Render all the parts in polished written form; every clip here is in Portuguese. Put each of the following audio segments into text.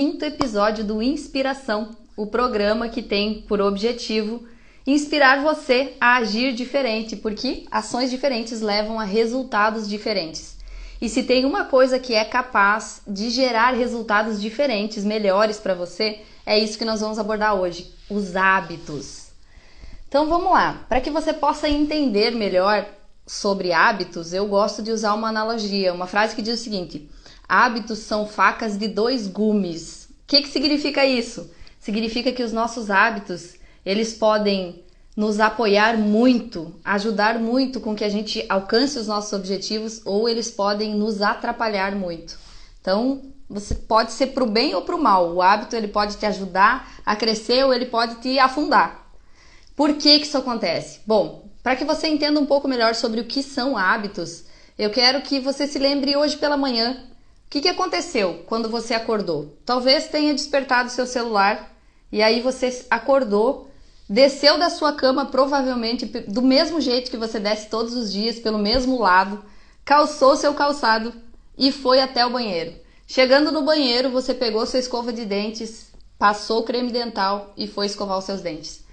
quinto episódio do Inspiração, o programa que tem por objetivo inspirar você a agir diferente, porque ações diferentes levam a resultados diferentes. E se tem uma coisa que é capaz de gerar resultados diferentes, melhores para você, é isso que nós vamos abordar hoje, os hábitos. Então vamos lá, para que você possa entender melhor sobre hábitos, eu gosto de usar uma analogia, uma frase que diz o seguinte: hábitos são facas de dois gumes. O que significa isso? Significa que os nossos hábitos, eles podem nos apoiar muito, ajudar muito com que a gente alcance os nossos objetivos, ou eles podem nos atrapalhar muito. Então, você pode ser para o bem ou para o mal. O hábito ele pode te ajudar a crescer ou ele pode te afundar. Por que isso acontece? Bom, para que você entenda um pouco melhor sobre o que são hábitos, eu quero que você se lembre hoje pela manhã. O que aconteceu quando você acordou? Talvez tenha despertado seu celular e aí você acordou, desceu da sua cama provavelmente do mesmo jeito que você desce todos os dias, pelo mesmo lado, calçou seu calçado e foi até o banheiro. Chegando no banheiro, você pegou sua escova de dentes, passou o creme dental e foi escovar os seus dentes.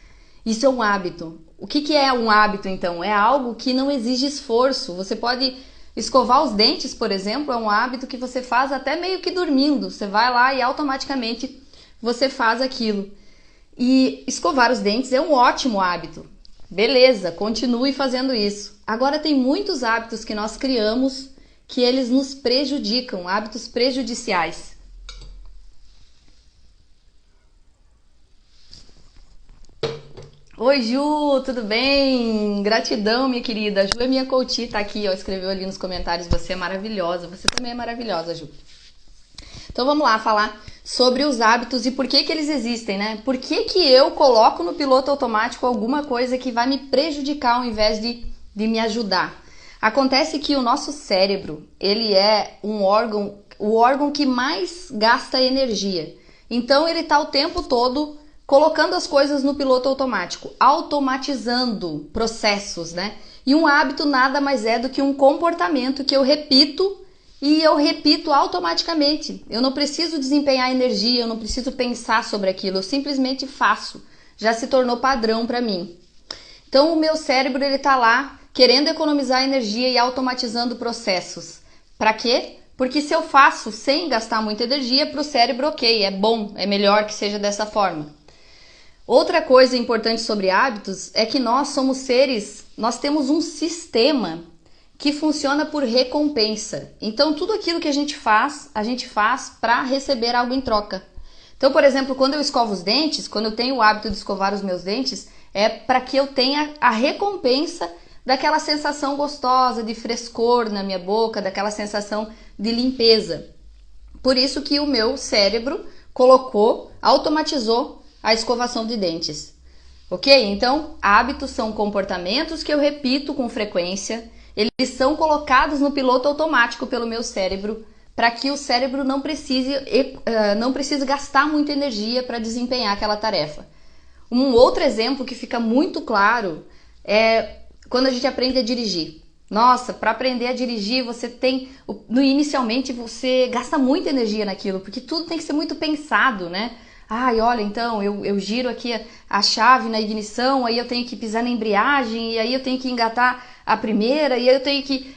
Isso é um hábito. O que é um hábito, então? É algo que não exige esforço. Você pode escovar os dentes, por exemplo, é um hábito que você faz até meio que dormindo. Você vai lá e automaticamente você faz aquilo. E escovar os dentes é um ótimo hábito. Beleza, continue fazendo isso. Agora tem muitos hábitos que nós criamos que eles nos prejudicam, hábitos prejudiciais. Oi Ju, tudo bem? Gratidão, minha querida. A Ju é minha coach, tá aqui, ó, escreveu ali nos comentários, você é maravilhosa. Você também é maravilhosa, Ju. Então vamos lá falar sobre os hábitos e por que eles existem, né? Por que eu coloco no piloto automático alguma coisa que vai me prejudicar ao invés de me ajudar? Acontece que o nosso cérebro, ele é o órgão que mais gasta energia. Então ele tá o tempo todo colocando as coisas no piloto automático, automatizando processos, né? E um hábito nada mais é do que um comportamento que eu repito e eu repito automaticamente. Eu não preciso desempenhar energia, eu não preciso pensar sobre aquilo, eu simplesmente faço. Já se tornou padrão para mim. Então o meu cérebro ele tá lá querendo economizar energia e automatizando processos. Para quê? Porque se eu faço sem gastar muita energia, para o cérebro, ok, é bom, é melhor que seja dessa forma. Outra coisa importante sobre hábitos é que nós somos seres, nós temos um sistema que funciona por recompensa. Então, tudo aquilo que a gente faz para receber algo em troca. Então, por exemplo, quando eu escovo os dentes, quando eu tenho o hábito de escovar os meus dentes, é para que eu tenha a recompensa daquela sensação gostosa de frescor na minha boca, daquela sensação de limpeza. Por isso que o meu cérebro automatizou a escovação de dentes. Ok? Então, hábitos são comportamentos que eu repito com frequência. Eles são colocados no piloto automático pelo meu cérebro para que o cérebro não precise gastar muita energia para desempenhar aquela tarefa. Um outro exemplo que fica muito claro é quando a gente aprende a dirigir. Nossa, para aprender a dirigir, inicialmente você gasta muita energia naquilo, porque tudo tem que ser muito pensado, né? Ai, olha, então eu giro aqui a chave na ignição, aí eu tenho que pisar na embreagem, e aí eu tenho que engatar a primeira, e aí eu tenho que...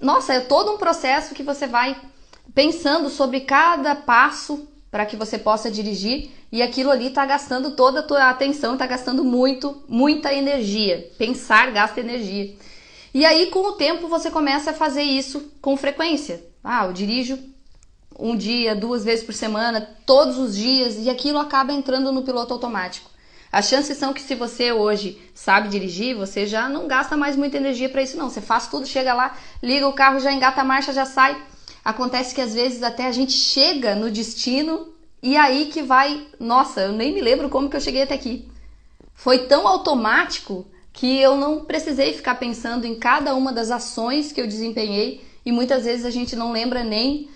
Nossa, é todo um processo que você vai pensando sobre cada passo para que você possa dirigir, e aquilo ali está gastando toda a tua atenção, está gastando muita energia. Pensar gasta energia. E aí, com o tempo, você começa a fazer isso com frequência. Eu dirijo um dia, 2 vezes por semana, todos os dias, e aquilo acaba entrando no piloto automático. As chances são que se você hoje sabe dirigir, você já não gasta mais muita energia para isso não. Você faz tudo, chega lá, liga o carro, já engata a marcha, já sai. Acontece que às vezes até a gente chega no destino e aí que vai... Nossa, eu nem me lembro como que eu cheguei até aqui. Foi tão automático que eu não precisei ficar pensando em cada uma das ações que eu desempenhei e muitas vezes a gente não lembra nem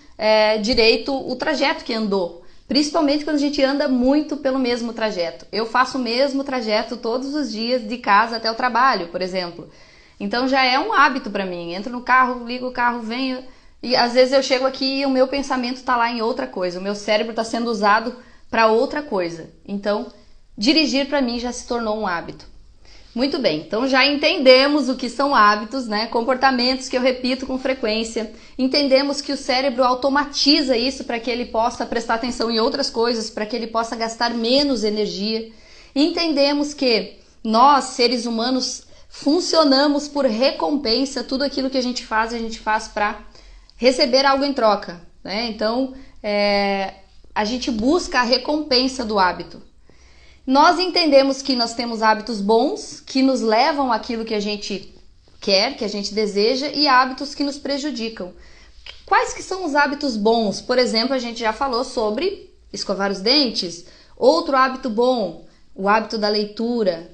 direito o trajeto que andou. Principalmente quando a gente anda muito pelo mesmo trajeto. Eu faço o mesmo trajeto todos os dias de casa até o trabalho, por exemplo. Então já é um hábito para mim. Entro no carro, ligo o carro, venho e às vezes eu chego aqui e o meu pensamento está lá em outra coisa, o meu cérebro está sendo usado para outra coisa. Então, dirigir para mim já se tornou um hábito. Muito bem, então já entendemos o que são hábitos, né? Comportamentos que eu repito com frequência. Entendemos que o cérebro automatiza isso para que ele possa prestar atenção em outras coisas, para que ele possa gastar menos energia. Entendemos que nós, seres humanos, funcionamos por recompensa. Tudo aquilo que a gente faz para receber algo em troca, né? Então, a gente busca a recompensa do hábito. Nós entendemos que nós temos hábitos bons, que nos levam àquilo que a gente quer, que a gente deseja, e hábitos que nos prejudicam. Quais que são os hábitos bons? Por exemplo, a gente já falou sobre escovar os dentes. Outro hábito bom, o hábito da leitura,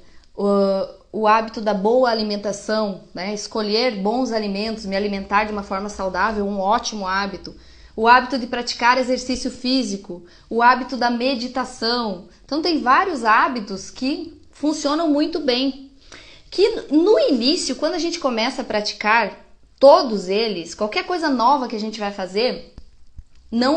o hábito da boa alimentação, né? Escolher bons alimentos, me alimentar de uma forma saudável, um ótimo hábito. O hábito de praticar exercício físico, o hábito da meditação. Então tem vários hábitos que funcionam muito bem. Que no início, quando a gente começa a praticar todos eles, qualquer coisa nova que a gente vai fazer,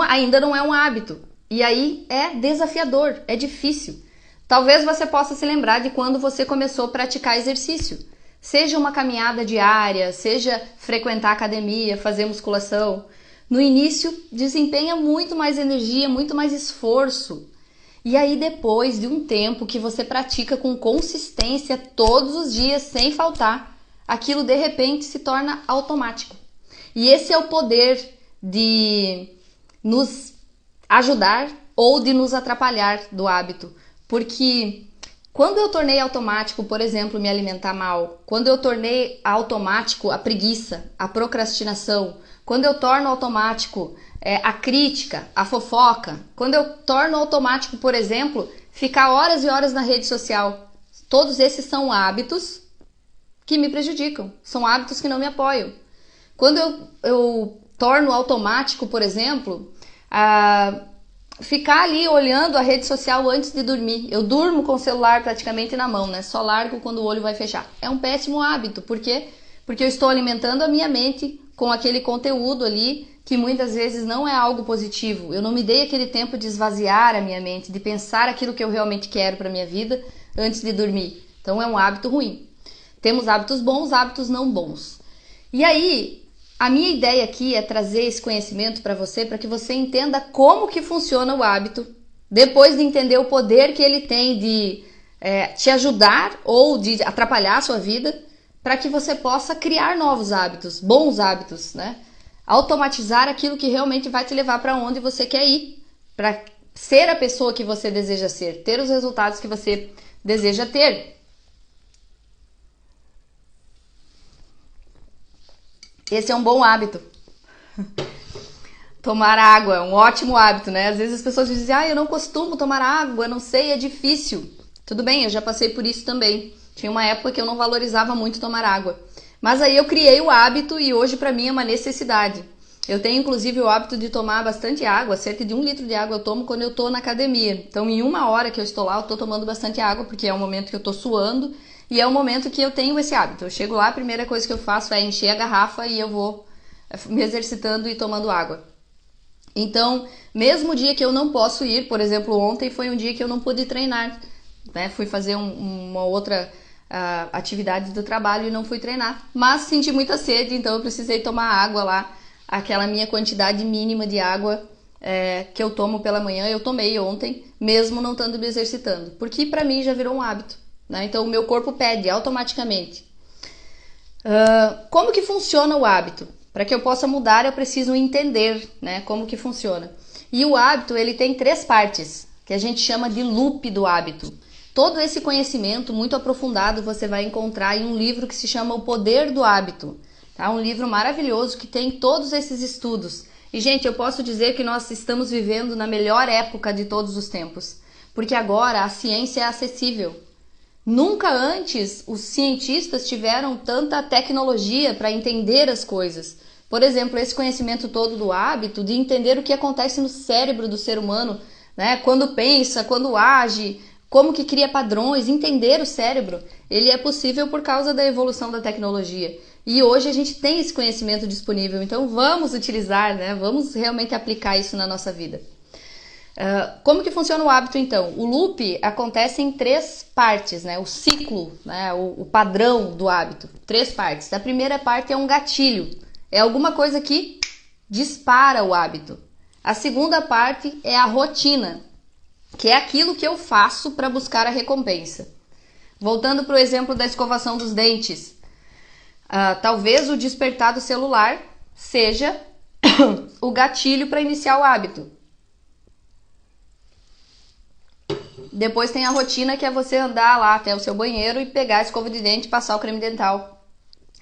ainda não é um hábito. E aí é desafiador, é difícil. Talvez você possa se lembrar de quando você começou a praticar exercício. Seja uma caminhada diária, seja frequentar academia, fazer musculação. No início, desempenha muito mais energia, muito mais esforço. E aí, depois de um tempo que você pratica com consistência todos os dias, sem faltar, aquilo de repente se torna automático. E esse é o poder de nos ajudar ou de nos atrapalhar do hábito. Porque quando eu tornei automático, por exemplo, me alimentar mal, quando eu tornei automático a preguiça, a procrastinação, quando eu torno automático a crítica, a fofoca, quando eu torno automático, por exemplo, ficar horas e horas na rede social, todos esses são hábitos que me prejudicam, são hábitos que não me apoiam. Quando eu torno automático, por exemplo, ficar ali olhando a rede social antes de dormir. Eu durmo com o celular praticamente na mão, né? Só largo quando o olho vai fechar. É um péssimo hábito. Por quê? Porque eu estou alimentando a minha mente com aquele conteúdo ali que muitas vezes não é algo positivo. Eu não me dei aquele tempo de esvaziar a minha mente, de pensar aquilo que eu realmente quero para minha vida antes de dormir. Então é um hábito ruim. Temos hábitos bons, hábitos não bons. E aí, a minha ideia aqui é trazer esse conhecimento para que você entenda como que funciona o hábito, depois de entender o poder que ele tem de te ajudar ou de atrapalhar a sua vida, para que você possa criar novos hábitos, bons hábitos, né? Automatizar aquilo que realmente vai te levar para onde você quer ir, para ser a pessoa que você deseja ser, ter os resultados que você deseja ter. Esse é um bom hábito. Tomar água é um ótimo hábito, né? Às vezes as pessoas dizem, eu não costumo tomar água, não sei, é difícil. Tudo bem, eu já passei por isso também. Tinha uma época que eu não valorizava muito tomar água. Mas aí eu criei o hábito e hoje para mim é uma necessidade. Eu tenho inclusive o hábito de tomar bastante água, cerca de 1 litro de água eu tomo quando eu estou na academia. Então em 1 hora que eu estou lá eu estou tomando bastante água, porque é o momento que eu estou suando e é o momento que eu tenho esse hábito. Eu chego lá, a primeira coisa que eu faço é encher a garrafa e eu vou me exercitando e tomando água. Então, mesmo o dia que eu não posso ir, por exemplo, ontem foi um dia que eu não pude treinar, né? Fui fazer uma outra atividade do trabalho e não fui treinar, mas senti muita sede, então eu precisei tomar água lá, aquela minha quantidade mínima de água que eu tomo pela manhã, eu tomei ontem, mesmo não estando me exercitando, porque para mim já virou um hábito, né? Então o meu corpo pede automaticamente. Como que funciona o hábito? Para que eu possa mudar, eu preciso entender, né, como que funciona. E o hábito, ele tem 3 partes, que a gente chama de loop do hábito. Todo esse conhecimento muito aprofundado você vai encontrar em um livro que se chama O Poder do Hábito. Tá? Um livro maravilhoso que tem todos esses estudos. E, gente, eu posso dizer que nós estamos vivendo na melhor época de todos os tempos. Porque agora a ciência é acessível. Nunca antes os cientistas tiveram tanta tecnologia para entender as coisas. Por exemplo, esse conhecimento todo do hábito, de entender o que acontece no cérebro do ser humano, né? Quando pensa, quando age, como que cria padrões, entender o cérebro, ele é possível por causa da evolução da tecnologia. E hoje a gente tem esse conhecimento disponível, então vamos utilizar, né? Vamos realmente aplicar isso na nossa vida. Como que funciona o hábito, então? O loop acontece em 3 partes, né? O ciclo, né? O padrão do hábito. 3 partes. A primeira parte é um gatilho. É alguma coisa que dispara o hábito. A segunda parte é a rotina, que é aquilo que eu faço para buscar a recompensa. Voltando para o exemplo da escovação dos dentes. Talvez o despertar do celular seja o gatilho para iniciar o hábito. Depois tem a rotina, que é você andar lá até o seu banheiro e pegar a escova de dente, passar o creme dental,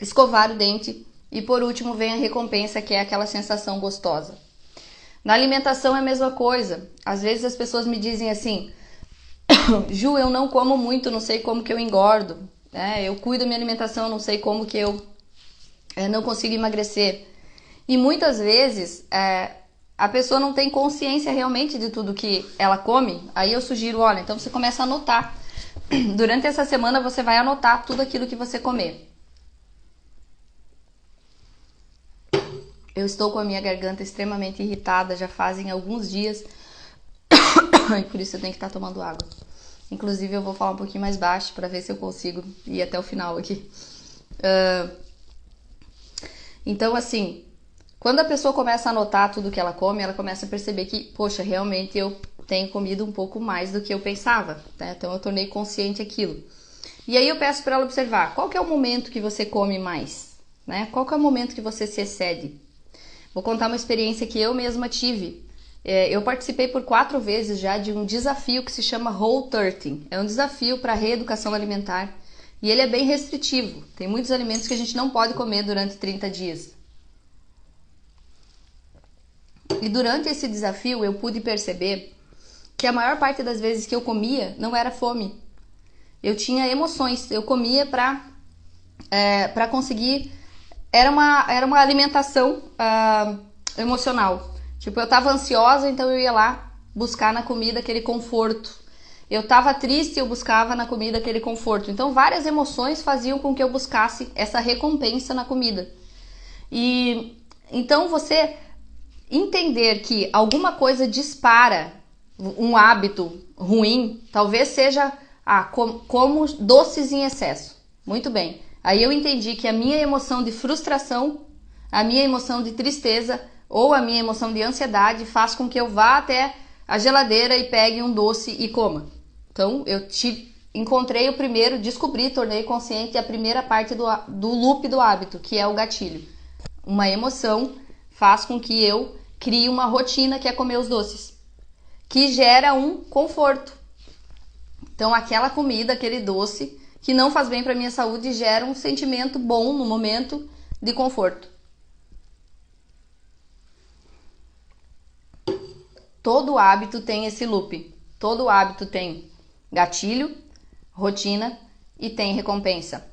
escovar o dente e por último vem a recompensa, que é aquela sensação gostosa. Na alimentação é a mesma coisa. Às vezes as pessoas me dizem assim: Ju, eu não como muito, não sei como que eu engordo, né? Eu cuido da minha alimentação, não sei como que eu não consigo emagrecer. E muitas vezes a pessoa não tem consciência realmente de tudo que ela come. Aí eu sugiro, olha, então você começa a anotar. Durante essa semana você vai anotar tudo aquilo que você comer. Eu estou com a minha garganta extremamente irritada, já fazem alguns dias. E por isso eu tenho que estar tomando água. Inclusive eu vou falar um pouquinho mais baixo para ver se eu consigo ir até o final aqui. Então assim, quando a pessoa começa a anotar tudo que ela come, ela começa a perceber que, poxa, realmente eu tenho comido um pouco mais do que eu pensava, né? Então eu tornei consciente aquilo. E aí eu peço para ela observar, qual que é o momento que você come mais, né? Qual que é o momento que você se excede? Vou contar uma experiência que eu mesma tive. Eu participei por 4 vezes já de um desafio que se chama Whole30. É um desafio para reeducação alimentar e ele é bem restritivo. Tem muitos alimentos que a gente não pode comer durante 30 dias. E durante esse desafio eu pude perceber que a maior parte das vezes que eu comia não era fome. Eu tinha emoções, eu comia para conseguir... Era uma alimentação emocional. Tipo, eu tava ansiosa, então eu ia lá buscar na comida aquele conforto. Eu tava triste, eu buscava na comida aquele conforto. Então várias emoções faziam com que eu buscasse essa recompensa na comida. E então você entender que alguma coisa dispara um hábito ruim, talvez seja como doces em excesso. Muito bem. Aí eu entendi que a minha emoção de frustração, a minha emoção de tristeza ou a minha emoção de ansiedade faz com que eu vá até a geladeira e pegue um doce e coma. Então eu encontrei o primeiro, descobri, tornei consciente a primeira parte do loop do hábito, que é o gatilho. Uma emoção faz com que eu crie uma rotina, que é comer os doces, que gera um conforto. Então aquela comida, aquele doce que não faz bem para minha saúde, gera um sentimento bom no momento de conforto. Todo hábito tem esse loop. Todo hábito tem gatilho, rotina e tem recompensa.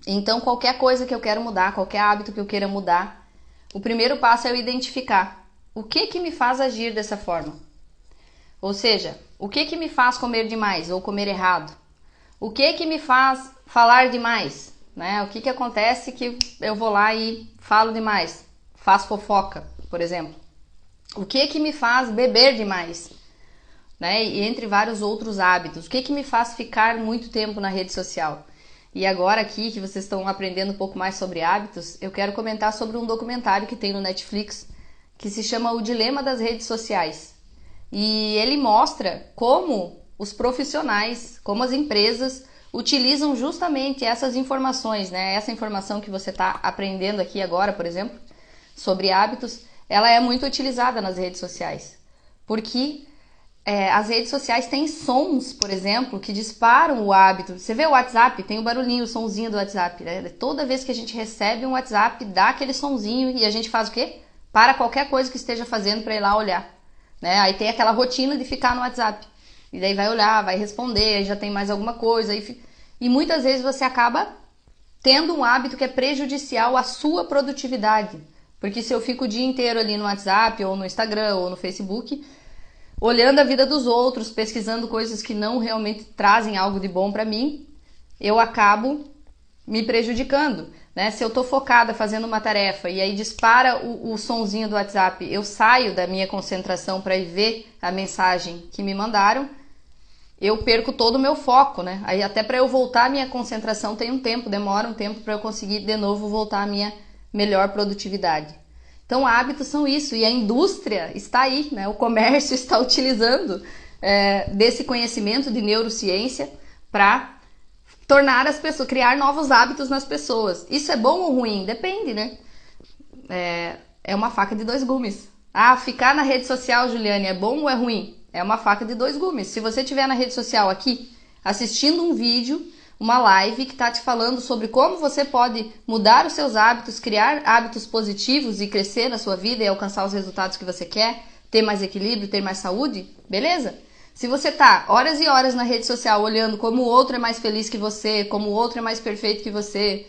Então qualquer coisa que eu quero mudar, qualquer hábito que eu queira mudar, o primeiro passo é eu identificar o que me faz agir dessa forma. Ou seja, o que me faz comer demais ou comer errado? O que me faz falar demais? Né? O que acontece que eu vou lá e falo demais? Faço fofoca, por exemplo. O que me faz beber demais? Né? E entre vários outros hábitos. O que me faz ficar muito tempo na rede social? E agora aqui, que vocês estão aprendendo um pouco mais sobre hábitos, eu quero comentar sobre um documentário que tem no Netflix, que se chama O Dilema das Redes Sociais. E ele mostra como os profissionais, como as empresas utilizam justamente essas informações, né? Essa informação que você está aprendendo aqui agora, por exemplo, sobre hábitos, ela é muito utilizada nas redes sociais. Porque as redes sociais têm sons, por exemplo, que disparam o hábito. Você vê o WhatsApp, tem o barulhinho, o sonzinho do WhatsApp, né? Toda vez que a gente recebe um WhatsApp, dá aquele sonzinho e a gente faz o quê? Para qualquer coisa que esteja fazendo para ir lá olhar. Né? Aí tem aquela rotina de ficar no WhatsApp. E daí vai olhar, vai responder, aí já tem mais alguma coisa. E muitas vezes você acaba tendo um hábito que é prejudicial à sua produtividade. Porque se eu fico o dia inteiro ali no WhatsApp, ou no Instagram, ou no Facebook, olhando a vida dos outros, pesquisando coisas que não realmente trazem algo de bom para mim, eu acabo me prejudicando. né? Se eu tô focada fazendo uma tarefa e aí dispara o sonzinho do WhatsApp, eu saio da minha concentração para ir ver a mensagem que me mandaram, eu perco todo o meu foco, né? Aí até para eu voltar à minha concentração tem um tempo, demora um tempo para eu conseguir de novo voltar à minha melhor produtividade. Então hábitos são isso, e a indústria está aí, né? O comércio está utilizando desse conhecimento de neurociência para tornar as pessoas, criar novos hábitos nas pessoas. Isso é bom ou ruim? Depende, né? É uma faca de dois gumes. Ah, ficar na rede social, Juliane, é bom ou é ruim? É uma faca de dois gumes. Se você estiver na rede social aqui, assistindo um vídeo, uma live que está te falando sobre como você pode mudar os seus hábitos, criar hábitos positivos e crescer na sua vida e alcançar os resultados que você quer, ter mais equilíbrio, ter mais saúde, beleza? Se você tá horas e horas na rede social olhando como o outro é mais feliz que você, como o outro é mais perfeito que você,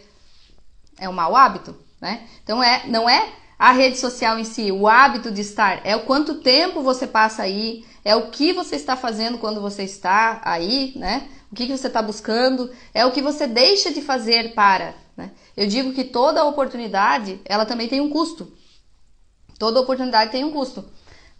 é um mau hábito, né? Então não é a rede social em si, o hábito de estar, é o quanto tempo você passa aí, é o que você está fazendo quando você está aí, né? O que você está buscando, é o que você deixa de fazer para, né? Eu digo que toda oportunidade, ela também tem um custo. Toda oportunidade tem um custo.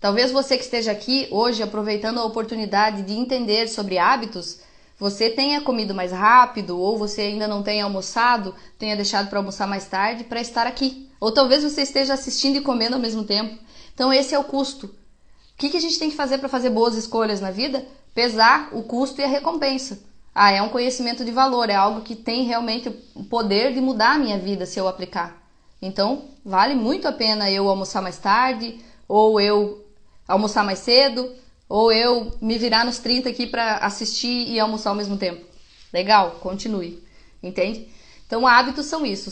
Talvez você que esteja aqui hoje aproveitando a oportunidade de entender sobre hábitos, você tenha comido mais rápido ou você ainda não tenha almoçado, tenha deixado para almoçar mais tarde para estar aqui. Ou talvez você esteja assistindo e comendo ao mesmo tempo. Então esse é o custo. O que a gente tem que fazer para fazer boas escolhas na vida? Pesar o custo e a recompensa. Ah, é um conhecimento de valor, é algo que tem realmente o poder de mudar a minha vida se eu aplicar. Então, vale muito a pena eu almoçar mais tarde, ou eu almoçar mais cedo, ou eu me virar nos 30 aqui para assistir e almoçar ao mesmo tempo. Legal? Continue. Entende? Então, hábitos são isso.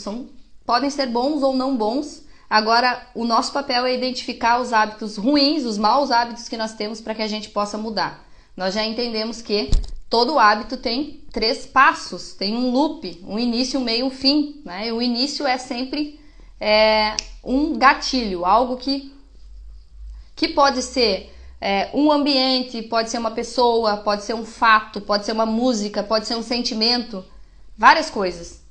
Podem ser bons ou não bons. Agora, o nosso papel é identificar os hábitos ruins, os maus hábitos que nós temos para que a gente possa mudar. Nós já entendemos que todo hábito tem 3 passos, tem um loop, um início, um meio e um fim, né? E o início é sempre um gatilho, algo que pode ser um ambiente, pode ser uma pessoa, pode ser um fato, pode ser uma música, pode ser um sentimento, várias coisas.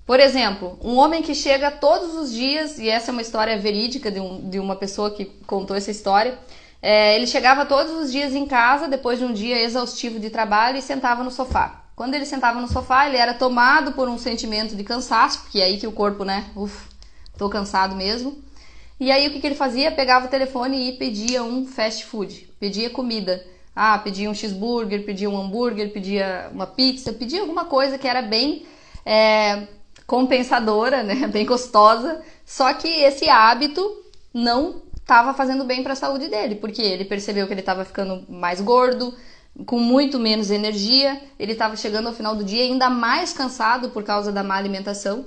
Por exemplo, um homem que chega todos os dias, e essa é uma história verídica de uma pessoa que contou essa história, ele chegava todos os dias em casa, depois de um dia exaustivo de trabalho, e sentava no sofá. Quando ele sentava no sofá, ele era tomado por um sentimento de cansaço, porque é aí que o corpo, né, tô cansado mesmo. E aí o que ele fazia? Pegava o telefone e pedia um fast food, pedia comida. Ah, pedia um cheeseburger, pedia um hambúrguer, pedia uma pizza, pedia alguma coisa que era bem compensadora, né, bem gostosa, só que esse hábito não estava fazendo bem para a saúde dele, porque ele percebeu que ele estava ficando mais gordo, com muito menos energia, ele estava chegando ao final do dia ainda mais cansado por causa da má alimentação.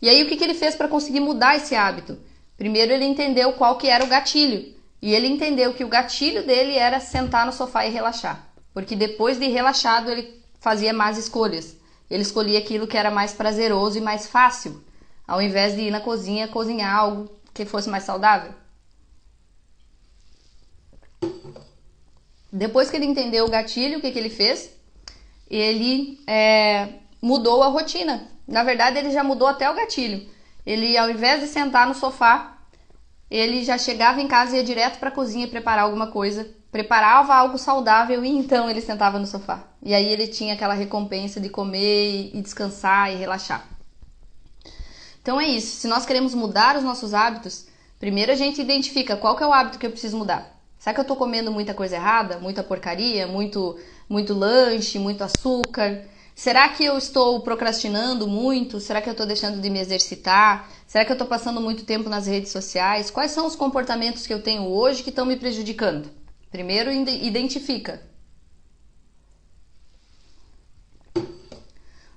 E aí o que ele fez para conseguir mudar esse hábito? Primeiro ele entendeu qual que era o gatilho, e ele entendeu que o gatilho dele era sentar no sofá e relaxar, porque depois de relaxado ele fazia más escolhas. Ele escolhia aquilo que era mais prazeroso e mais fácil, ao invés de ir na cozinha cozinhar algo que fosse mais saudável. Depois que ele entendeu o gatilho, o que ele fez? Ele mudou a rotina. Na verdade, ele já mudou até o gatilho. Ele, ao invés de sentar no sofá, ele já chegava em casa e ia direto para a cozinha preparar alguma coisa, preparava algo saudável e então ele sentava no sofá. E aí ele tinha aquela recompensa de comer e descansar e relaxar. Então é isso. Se nós queremos mudar os nossos hábitos, primeiro a gente identifica qual que é o hábito que eu preciso mudar. Será que eu estou comendo muita coisa errada? Muita porcaria? Muito lanche? Muito açúcar? Será que eu estou procrastinando muito? Será que eu estou deixando de me exercitar? Será que eu estou passando muito tempo nas redes sociais? Quais são os comportamentos que eu tenho hoje que estão me prejudicando? Primeiro, identifica.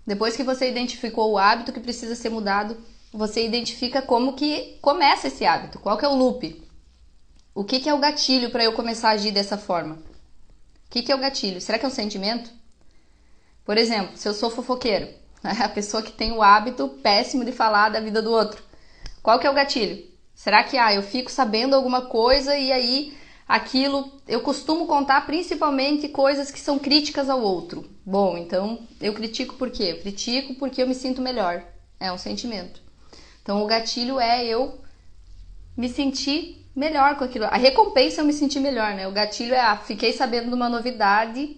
Depois que você identificou o hábito que precisa ser mudado, você identifica como que começa esse hábito. Qual que é o loop? O que é o gatilho para eu começar a agir dessa forma? O que é o gatilho? Será que é um sentimento? Por exemplo, se eu sou fofoqueiro, a pessoa que tem o hábito péssimo de falar da vida do outro. Qual que é o gatilho? Será que eu fico sabendo alguma coisa e aí aquilo... Eu costumo contar principalmente coisas que são críticas ao outro. Bom, então eu critico por quê? Eu critico porque eu me sinto melhor. É um sentimento. Então o gatilho é eu me sentir melhor com aquilo. A recompensa é eu me sentir melhor, né? O gatilho é, fiquei sabendo de uma novidade,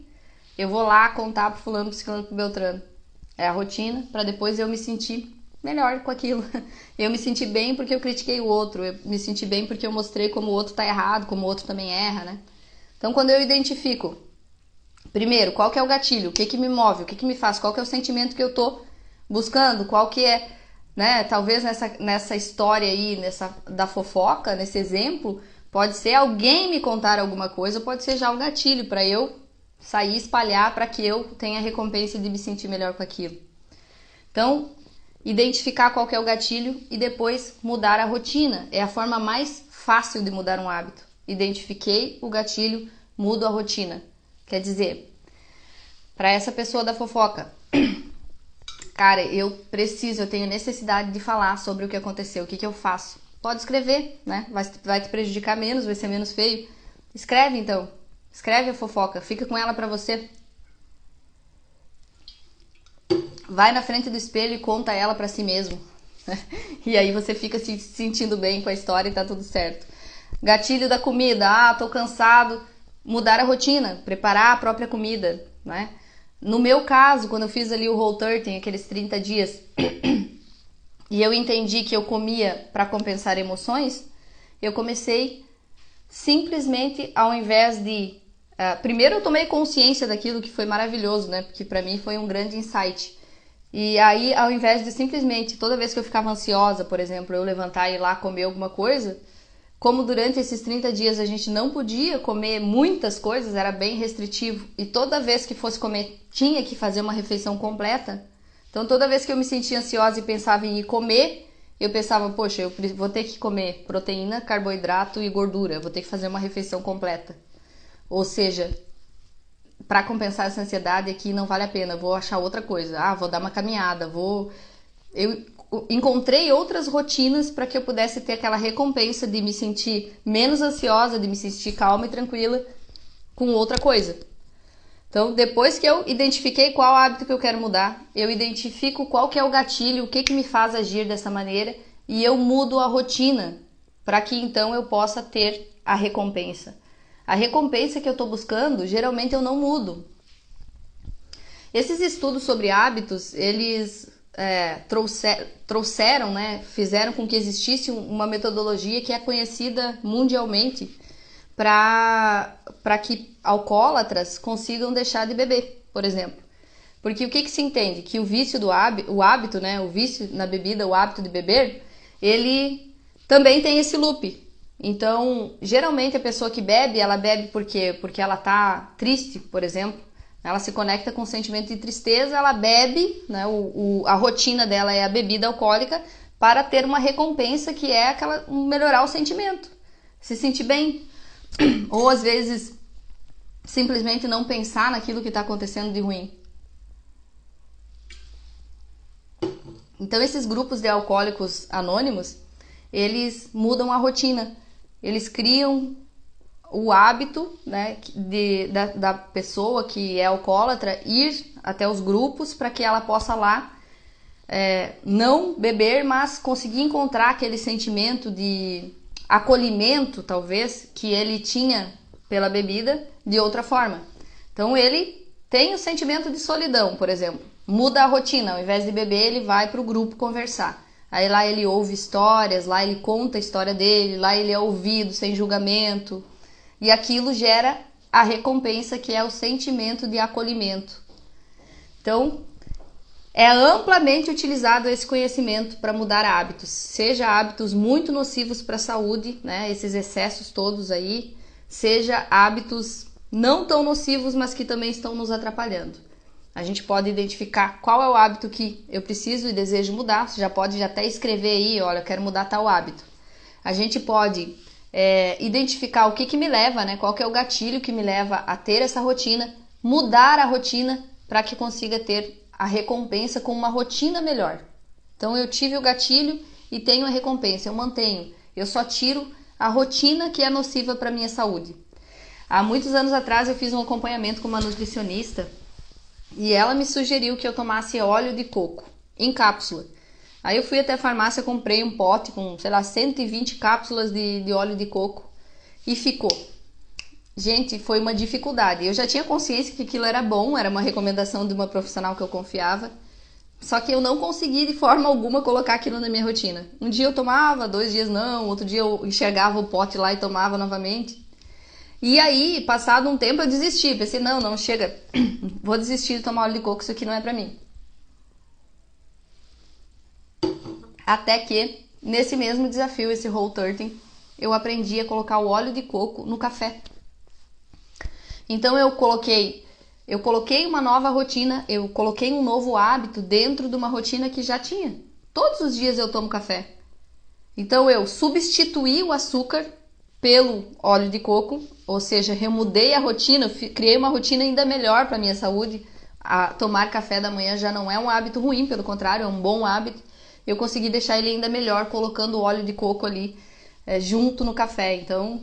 eu vou lá contar pro fulano, pro ciclano, pro beltrano. É a rotina, para depois eu me sentir melhor com aquilo. Eu me senti bem porque eu critiquei o outro, eu me senti bem porque eu mostrei como o outro tá errado, como o outro também erra, né? Então quando eu identifico, primeiro, qual que é o gatilho, o que que me move, o que que me faz, qual que é o sentimento que eu tô buscando, qual que é, né, talvez nessa história aí, da fofoca, nesse exemplo, pode ser alguém me contar alguma coisa, pode ser já o gatilho para eu sair, espalhar, para que eu tenha a recompensa de me sentir melhor com aquilo. Então, identificar qual que é o gatilho e depois mudar a rotina. É a forma mais fácil de mudar um hábito. Identifiquei o gatilho, mudo a rotina. Quer dizer, para essa pessoa da fofoca, cara, eu tenho necessidade de falar sobre o que aconteceu, o que eu faço. Pode escrever, né? Vai te prejudicar menos, vai ser menos feio. Escreve então. Escreve a fofoca, fica com ela pra você. Vai na frente do espelho e conta ela pra si mesmo. E aí você fica se sentindo bem com a história e tá tudo certo. Gatilho da comida. Tô cansado. Mudar a rotina, preparar a própria comida, né? No meu caso, quando eu fiz ali o Whole30, aqueles 30 dias, e eu entendi que eu comia para compensar emoções, eu comecei simplesmente, ao invés de... primeiro eu tomei consciência daquilo, que foi maravilhoso, né? Porque para mim foi um grande insight. E aí, ao invés de simplesmente, toda vez que eu ficava ansiosa, por exemplo, eu levantar e ir lá comer alguma coisa, como durante esses 30 dias a gente não podia comer muitas coisas, era bem restritivo, e toda vez que fosse comer tinha que fazer uma refeição completa. Então toda vez que eu me sentia ansiosa e pensava em ir comer, eu pensava, poxa, eu vou ter que comer proteína, carboidrato e gordura, eu vou ter que fazer uma refeição completa. Ou seja, para compensar essa ansiedade aqui não vale a pena, vou achar outra coisa, vou dar uma caminhada, eu encontrei outras rotinas para que eu pudesse ter aquela recompensa de me sentir menos ansiosa, de me sentir calma e tranquila com outra coisa. Então, depois que eu identifiquei qual hábito que eu quero mudar, eu identifico qual que é o gatilho, o que que me faz agir dessa maneira, e eu mudo a rotina para que então eu possa ter a recompensa. A recompensa que eu estou buscando, geralmente eu não mudo. Esses estudos sobre hábitos, eles trouxeram, né, fizeram com que existisse uma metodologia que é conhecida mundialmente para que alcoólatras consigam deixar de beber, por exemplo. Porque o que se entende? Que o vício o hábito, né, o vício na bebida, o hábito de beber, ele também tem esse loop. Então, geralmente a pessoa que bebe, ela bebe por quê? Porque ela tá triste, por exemplo. Ela se conecta com o sentimento de tristeza, ela bebe, né, a rotina dela é a bebida alcoólica para ter uma recompensa que é melhorar o sentimento, se sentir bem. Ou às vezes simplesmente não pensar naquilo que está acontecendo de ruim. Então esses grupos de alcoólicos anônimos, eles mudam a rotina, eles criam o hábito, né, da pessoa que é alcoólatra ir até os grupos para que ela possa lá não beber, mas conseguir encontrar aquele sentimento de acolhimento, talvez, que ele tinha pela bebida de outra forma. Então ele tem o sentimento de solidão, por exemplo. Muda a rotina, ao invés de beber, ele vai para o grupo conversar. Aí lá ele ouve histórias, lá ele conta a história dele, lá ele é ouvido sem julgamento. E aquilo gera a recompensa, que é o sentimento de acolhimento. Então, é amplamente utilizado esse conhecimento para mudar hábitos. Seja hábitos muito nocivos para a saúde, né, esses excessos todos aí, seja hábitos não tão nocivos, mas que também estão nos atrapalhando. A gente pode identificar qual é o hábito que eu preciso e desejo mudar. Você já pode até escrever aí, olha, eu quero mudar tal hábito. A gente pode identificar o que me leva, né? Qual que é o gatilho que me leva a ter essa rotina, mudar a rotina para que consiga ter a recompensa com uma rotina melhor. Então eu tive o gatilho e tenho a recompensa, eu mantenho. Eu só tiro a rotina que é nociva para a minha saúde. Há muitos anos atrás eu fiz um acompanhamento com uma nutricionista e ela me sugeriu que eu tomasse óleo de coco em cápsula. Aí eu fui até a farmácia, comprei um pote com, sei lá, 120 cápsulas de óleo de coco e ficou. Gente, foi uma dificuldade. Eu já tinha consciência que aquilo era bom, era uma recomendação de uma profissional que eu confiava. Só que eu não consegui de forma alguma colocar aquilo na minha rotina. Um dia eu tomava, 2 dias não, outro dia eu enxergava o pote lá e tomava novamente. E aí, passado um tempo, eu desisti. Pensei, não, chega, vou desistir de tomar óleo de coco, isso aqui não é pra mim. Até que, nesse mesmo desafio, esse Whole30, eu aprendi a colocar o óleo de coco no café. Então eu coloquei uma nova rotina, eu coloquei um novo hábito dentro de uma rotina que já tinha. Todos os dias eu tomo café. Então eu substituí o açúcar pelo óleo de coco, ou seja, remudei a rotina, criei uma rotina ainda melhor para a minha saúde. Tomar café da manhã já não é um hábito ruim, pelo contrário, é um bom hábito. Eu consegui deixar ele ainda melhor colocando o óleo de coco ali junto no café. Então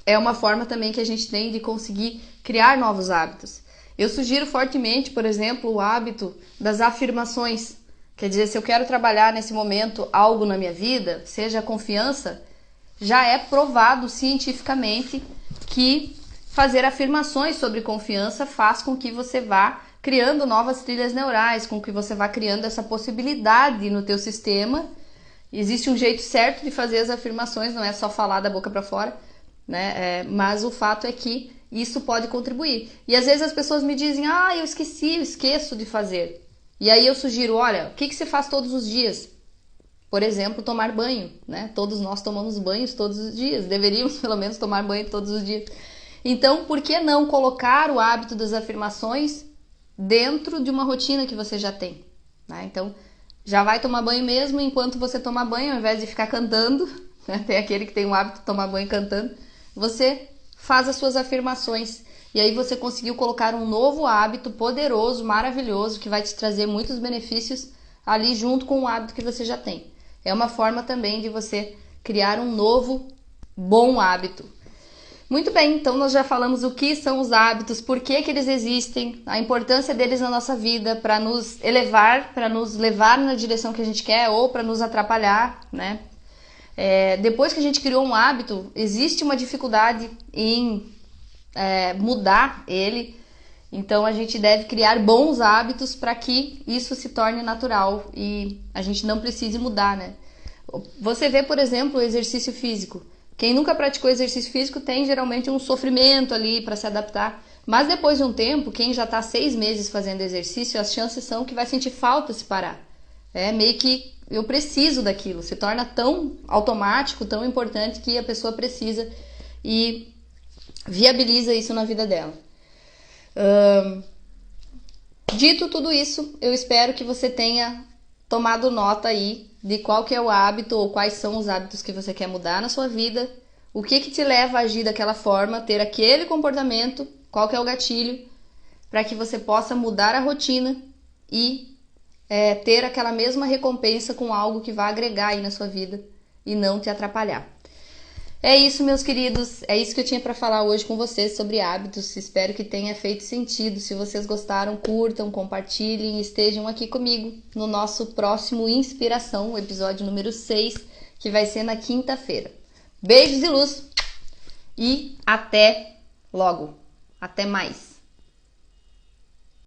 é uma forma também que a gente tem de conseguir criar novos hábitos. Eu sugiro fortemente, por exemplo, o hábito das afirmações. Quer dizer, se eu quero trabalhar nesse momento algo na minha vida, seja a confiança, já é provado cientificamente que fazer afirmações sobre confiança faz com que você vá criando novas trilhas neurais, com que você vá criando essa possibilidade no teu sistema. Existe um jeito certo de fazer as afirmações, não é só falar da boca para fora, né? Mas o fato é que isso pode contribuir. E às vezes as pessoas me dizem, eu esqueço de fazer. E aí eu sugiro, olha, o que você faz todos os dias? Por exemplo, tomar banho, né? Todos nós tomamos banhos todos os dias, deveríamos pelo menos tomar banho todos os dias. Então, por que não colocar o hábito das afirmações dentro de uma rotina que você já tem, né? Então, já vai tomar banho mesmo enquanto você toma banho, ao invés de ficar cantando, né? Tem aquele que tem o hábito de tomar banho cantando, você faz as suas afirmações. E aí você conseguiu colocar um novo hábito poderoso, maravilhoso, que vai te trazer muitos benefícios ali junto com o hábito que você já tem. É uma forma também de você criar um novo bom hábito. Muito bem, então nós já falamos o que são os hábitos, por que eles existem, a importância deles na nossa vida para nos elevar, para nos levar na direção que a gente quer ou para nos atrapalhar, né? Depois que a gente criou um hábito, existe uma dificuldade em mudar ele. Então a gente deve criar bons hábitos para que isso se torne natural e a gente não precise mudar, né? Você vê, por exemplo, o exercício físico. Quem nunca praticou exercício físico tem geralmente um sofrimento ali para se adaptar. Mas depois de um tempo, quem já está 6 meses fazendo exercício, as chances são que vai sentir falta se parar. É meio que eu preciso daquilo. Se torna tão automático, tão importante que a pessoa precisa e viabiliza isso na vida dela. Dito tudo isso, eu espero que você tenha tomado nota aí de qual que é o hábito ou quais são os hábitos que você quer mudar na sua vida, o que te leva a agir daquela forma, ter aquele comportamento, qual que é o gatilho, para que você possa mudar a rotina e ter aquela mesma recompensa com algo que vai agregar aí na sua vida e não te atrapalhar. É isso, meus queridos, é isso que eu tinha para falar hoje com vocês sobre hábitos. Espero que tenha feito sentido. Se vocês gostaram, curtam, compartilhem, estejam aqui comigo no nosso próximo Inspiração, o episódio número 6, que vai ser na quinta-feira. Beijos e luz e até logo. Até mais.